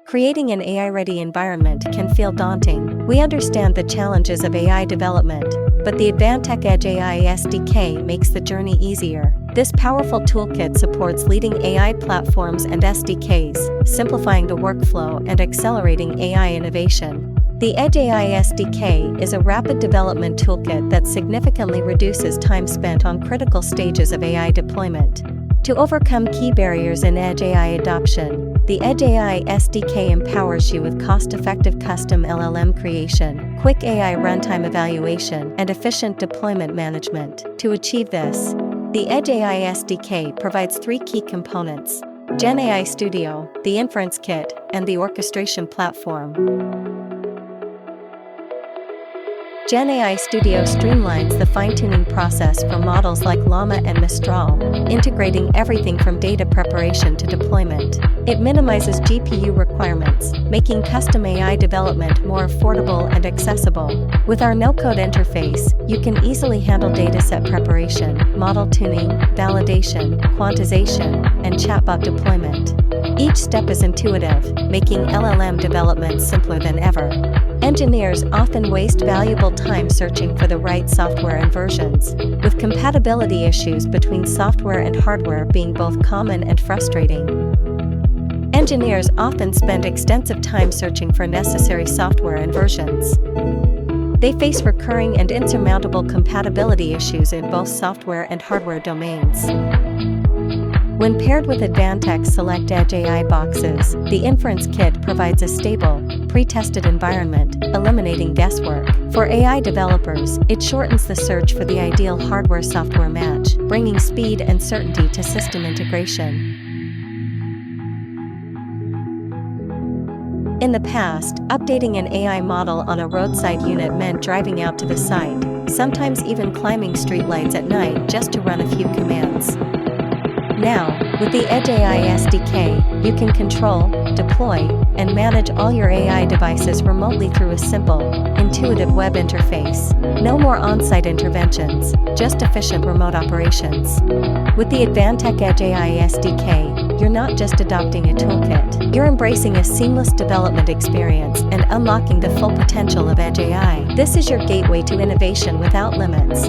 Creating an AI-ready environment can feel daunting. We understand the challenges of AI development, but the Advantech Edge AI SDK makes the journey easier. This powerful toolkit supports leading AI platforms and SDKs, simplifying the workflow and accelerating AI innovation. The Edge AI SDK is a rapid development toolkit that significantly reduces time spent on critical stages of AI deployment. To overcome key barriers in Edge AI adoption, the Edge AI SDK empowers you with cost-effective custom LLM creation, quick AI runtime evaluation, and efficient deployment management. To achieve this, the Edge AI SDK provides three key components: GenAI Studio, the Inference Kit, and the Orchestration Platform. GenAI Studio streamlines the fine-tuning process for models like Llama and Mistral, integrating everything from data preparation to deployment. It minimizes GPU requirements, making custom AI development more affordable and accessible. With our no-code interface, you can easily handle dataset preparation, model tuning, validation, quantization, and chatbot deployment. Each step is intuitive, making LLM development simpler than ever. Engineers often waste valuable time searching for the right software and versions, with compatibility issues between software and hardware being both common and frustrating. Engineers often spend extensive time searching for necessary software and versions. They face recurring and insurmountable compatibility issues in both software and hardware domains. When paired with Advantech Select Edge AI boxes, the Inference Kit provides a stable, pre-tested environment, eliminating guesswork. For AI developers, it shortens the search for the ideal hardware-software match, bringing speed and certainty to system integration. In the past, updating an AI model on a roadside unit meant driving out to the site, sometimes even climbing streetlights at night just to run a few commands. Now, with the Edge AI SDK, you can control, deploy, and manage all your AI devices remotely through a simple, intuitive web interface. No more on-site interventions, just efficient remote operations. With the Advantech Edge AI SDK, you're not just adopting a toolkit, you're embracing a seamless development experience and unlocking the full potential of Edge AI. This is your gateway to innovation without limits.